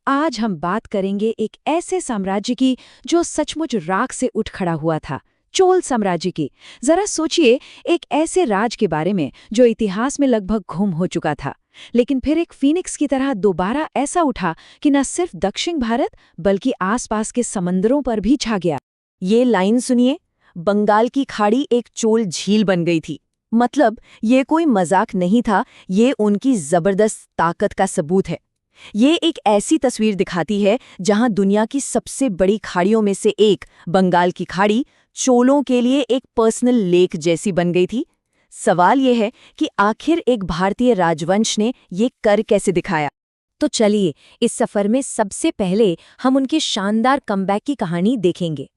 आज हम बात करेंगे एक ऐसे साम्राज्य की जो सचमुच राख से उठ खड़ा हुआ था, चोल साम्राज्य की। जरा सोचिए, एक ऐसे राज के बारे में जो इतिहास में लगभग गुम हो चुका था, लेकिन फिर एक फीनिक्स की तरह दोबारा ऐसा उठा कि न सिर्फ दक्षिण भारत बल्कि आसपास के समंदरों पर भी छा गया। ये लाइन सुनिए, बंगाल की खाड़ी एक चोल झील बन गई थी। मतलब ये कोई मजाक नहीं था, ये उनकी जबरदस्त ताकत का सबूत है। ये एक ऐसी तस्वीर दिखाती है जहां दुनिया की सबसे बड़ी खाड़ियों में से एक, बंगाल की खाड़ी, चोलों के लिए एक पर्सनल लेक जैसी बन गई थी। सवाल ये है कि आखिर एक भारतीय राजवंश ने ये कर कैसे दिखाया। तो चलिए, इस सफर में सबसे पहले हम उनके शानदार कमबैक की कहानी देखेंगे।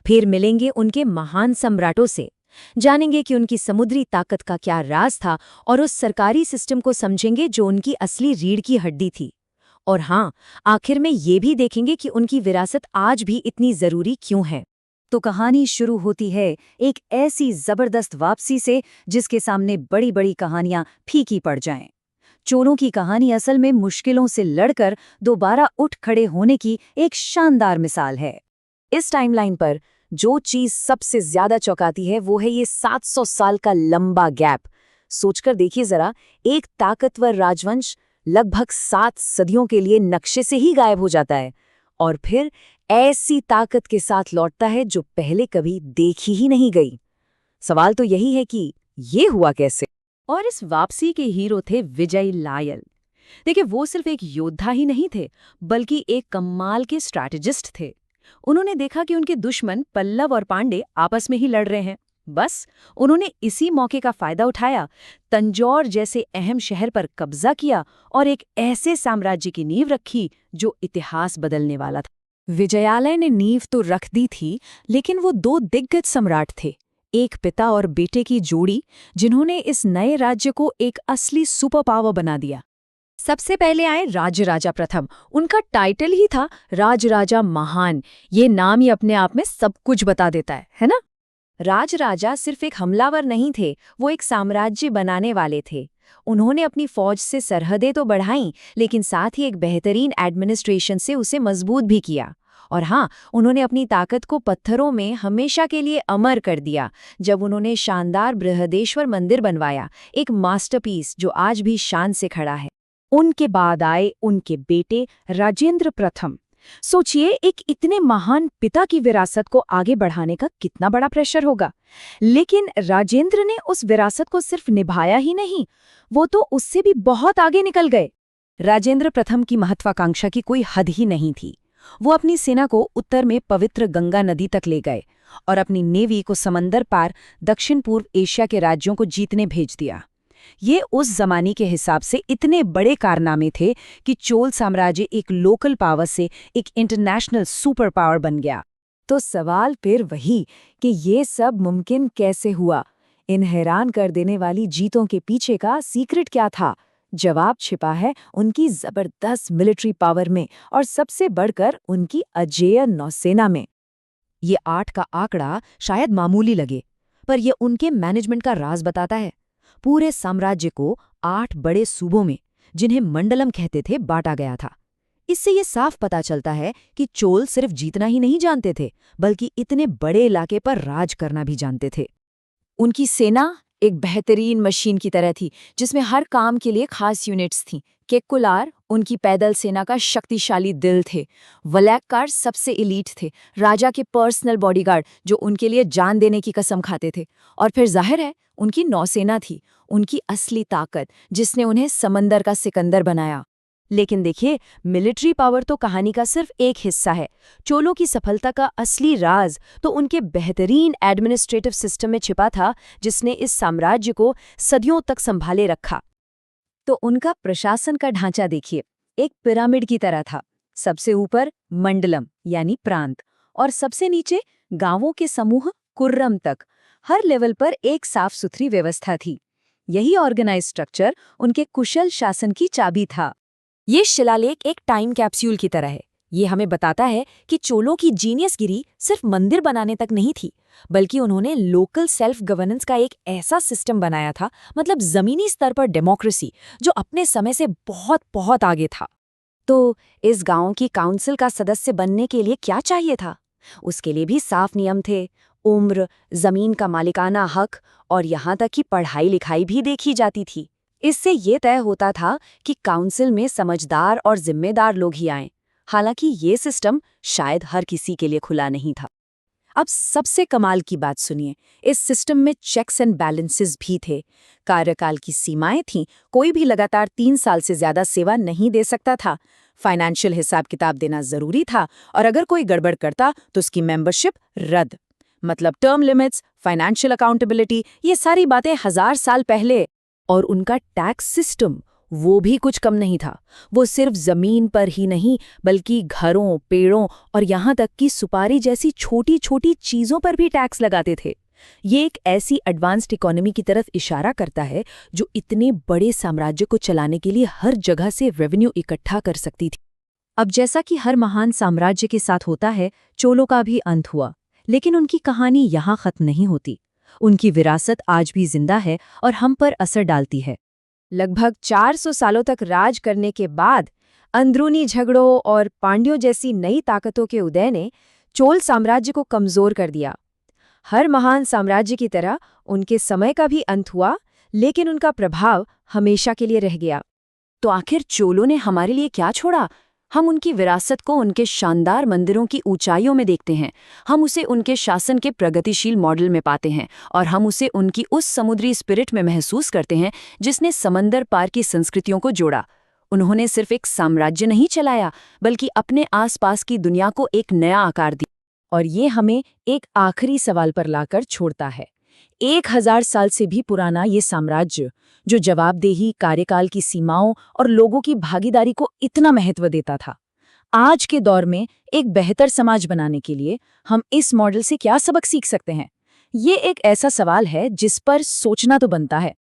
फिर मिलेंगे उनके महान सम्राटों से, जानेंगे कि उनकी समुद्री ताकत का क्या राज था, और उस सरकारी सिस्टम को समझेंगे जो उनकी असली रीढ़ की हड्डी थी। और हाँ, आखिर में ये भी देखेंगे कि उनकी विरासत आज भी इतनी जरूरी क्यों है। तो कहानी शुरू होती है एक ऐसी जबरदस्त वापसी से जिसके सामने बड़ी बड़ी कहानियां फीकी पड़ जाएं। चोलों की कहानी असल में मुश्किलों से लड़कर दोबारा उठ खड़े होने की एक शानदार मिसाल है। इस टाइमलाइन पर जो चीज सबसे ज्यादा चौंकाती है वो है ये 700 साल का लंबा गैप। सोचकर देखिए जरा, एक ताकतवर राजवंश लगभग 7 सदियों के लिए नक्शे से ही गायब हो जाता है, और फिर ऐसी ताकत के साथ लौटता है जो पहले कभी देखी ही नहीं गई। सवाल तो यही है कि ये हुआ कैसे। और इस वापसी के हीरो थे विजय लायल। देखिए, वो सिर्फ एक योद्धा ही नहीं थे, बल्कि एक कमाल के स्ट्रैटेजिस्ट थे। उन्होंने देखा कि उनके दुश्मन पल्लव और पांडे आपस में ही लड़ रहे हैं। बस उन्होंने इसी मौके का फायदा उठाया, तंजौर जैसे अहम शहर पर कब्जा किया और एक ऐसे साम्राज्य की नींव रखी जो इतिहास बदलने वाला था। विजयालय ने नींव तो रख दी थी, लेकिन वो 2 दिग्गज सम्राट थे, एक पिता और बेटे की जोड़ी, जिन्होंने इस नए राज्य को एक असली सुपर पावर बना दिया। सबसे पहले आए राजराजा प्रथम। उनका टाइटल ही था राजराजा महान। ये नाम ही अपने आप में सब कुछ बता देता है ना? राजराजा सिर्फ एक हमलावर नहीं थे, वो एक साम्राज्य बनाने वाले थे। उन्होंने अपनी फौज से सरहदें तो बढ़ाईं, लेकिन साथ ही एक बेहतरीन एडमिनिस्ट्रेशन से उसे मजबूत भी किया। और हाँ, उन्होंने अपनी ताकत को पत्थरों में हमेशा के लिए अमर कर दिया जब उन्होंने शानदार बृहदेश्वर मंदिर बनवाया, एक मास्टरपीस जो आज भी शान से खड़ा है। उनके बाद आए उनके बेटे राजेंद्र प्रथम। सोचिए, एक इतने महान पिता की विरासत को आगे बढ़ाने का कितना बड़ा प्रेशर होगा। लेकिन राजेंद्र ने उस विरासत को सिर्फ निभाया ही नहीं, वो तो उससे भी बहुत आगे निकल गए। राजेंद्र प्रथम की महत्वाकांक्षा की कोई हद ही नहीं थी। वो अपनी सेना को उत्तर में पवित्र गंगा नदी तक ले गए और अपनी नेवी को समंदर पार दक्षिण पूर्व एशिया के राज्यों को जीतने भेज दिया। ये उस जमाने के हिसाब से इतने बड़े कारनामे थे कि चोल साम्राज्य एक लोकल पावर से एक इंटरनेशनल सुपर पावर बन गया। तो सवाल फिर वही कि ये सब मुमकिन कैसे हुआ? इन हैरान कर देने वाली जीतों के पीछे का सीक्रेट क्या था? जवाब छिपा है उनकी जबरदस्त मिलिट्री पावर में, और सबसे बढ़कर उनकी अजेय नौसेना में। ये 8 का आंकड़ा शायद मामूली लगे, पर यह उनके मैनेजमेंट का राज बताता है। पूरे साम्राज्य को 8 बड़े सूबों में, जिन्हें मंडलम कहते थे, बांटा गया था। इससे ये साफ पता चलता है कि चोल सिर्फ जीतना ही नहीं जानते थे, बल्कि इतने बड़े इलाके पर राज करना भी जानते थे। उनकी सेना एक बेहतरीन मशीन की तरह थी, जिसमें हर काम के लिए खास यूनिट्स थीं। केकुलार उनकी पैदल सेना का शक्तिशाली दिल थे। वलैक्कार सबसे एलीट थे, राजा के पर्सनल बॉडीगार्ड जो उनके लिए जान देने की कसम खाते थे। और फिर जाहिर है उनकी नौसेना थी, उनकी असली ताकत, जिसने उन्हें समंदर का सिकंदर बनाया। लेकिन देखिए, मिलिट्री पावर तो कहानी का सिर्फ एक हिस्सा है। चोलों की सफलता का असली राज तो उनके बेहतरीन एडमिनिस्ट्रेटिव सिस्टम में छिपा था, जिसने इस साम्राज्य को सदियों तक संभाले रखा। तो उनका प्रशासन का ढांचा देखिए, एक पिरामिड की तरह था। सबसे ऊपर मंडलम यानी प्रांत, और सबसे नीचे गांवों के समूह कुर्रम तक। हर लेवल पर एक साफ सुथरी व्यवस्था थी। यही ऑर्गेनाइज स्ट्रक्चर उनके कुशल शासन की चाबी था। ये शिलालेख एक टाइम कैप्सूल की तरह है। ये हमें बताता है कि चोलों की जीनियसगिरी सिर्फ मंदिर बनाने तक नहीं थी, बल्कि उन्होंने लोकल सेल्फ गवर्नेंस का एक ऐसा सिस्टम बनाया था, मतलब जमीनी स्तर पर डेमोक्रेसी, जो अपने समय से बहुत बहुत आगे था। तो इस गांव की काउंसिल का सदस्य बनने के लिए क्या चाहिए था? उसके लिए भी साफ नियम थे। उम्र, जमीन का मालिकाना हक और यहाँ तक कि पढ़ाई लिखाई भी देखी जाती थी। इससे ये तय होता था कि काउंसिल में समझदार और जिम्मेदार लोग ही आएं। हालांकि ये सिस्टम शायद हर किसी के लिए खुला नहीं था। अब सबसे कमाल की बात सुनिए, इस सिस्टम में चेक्स एंड बैलेंसेस भी थे। कार्यकाल की सीमाएं थीं, कोई भी लगातार 3 साल से ज्यादा सेवा नहीं दे सकता था। फाइनेंशियल हिसाब किताब देना जरूरी था और अगर कोई गड़बड़ करता तो उसकी मेंबरशिप रद्द। मतलब टर्म लिमिट्स, फाइनेंशियल अकाउंटेबिलिटी, ये सारी बातें 1000 साल पहले। और उनका टैक्स सिस्टम वो भी कुछ कम नहीं था। वो सिर्फ जमीन पर ही नहीं बल्कि घरों, पेड़ों और यहाँ तक कि सुपारी जैसी छोटी छोटी चीजों पर भी टैक्स लगाते थे। ये एक ऐसी एडवांस्ड इकोनॉमी की तरफ इशारा करता है जो इतने बड़े साम्राज्य को चलाने के लिए हर जगह से रेवेन्यू इकट्ठा कर सकती थी। अब जैसा कि हर महान साम्राज्य के साथ होता है, चोलों का भी अंत हुआ। लेकिन उनकी कहानी यहाँ खत्म नहीं होती। उनकी विरासत आज भी जिंदा है और हम पर असर डालती है। लगभग 400 सालों तक राज करने के बाद अंदरूनी झगड़ों और पांड्यों जैसी नई ताकतों के उदय ने चोल साम्राज्य को कमजोर कर दिया। हर महान साम्राज्य की तरह उनके समय का भी अंत हुआ, लेकिन उनका प्रभाव हमेशा के लिए रह गया। तो आखिर चोलों ने हमारे लिए क्या छोड़ा? हम उनकी विरासत को उनके शानदार मंदिरों की ऊंचाइयों में देखते हैं, हम उसे उनके शासन के प्रगतिशील मॉडल में पाते हैं और हम उसे उनकी उस समुद्री स्पिरिट में महसूस करते हैं जिसने समंदर पार की संस्कृतियों को जोड़ा। उन्होंने सिर्फ एक साम्राज्य नहीं चलाया बल्कि अपने आसपास की दुनिया को एक नया आकार दिया। और ये हमें एक आखिरी सवाल पर लाकर छोड़ता है। 1000 साल से भी पुराना ये साम्राज्य, जो जवाबदेही, कार्यकाल की सीमाओं और लोगों की भागीदारी को इतना महत्व देता था, आज के दौर में एक बेहतर समाज बनाने के लिए हम इस मॉडल से क्या सबक सीख सकते हैं? ये एक ऐसा सवाल है जिस पर सोचना तो बनता है।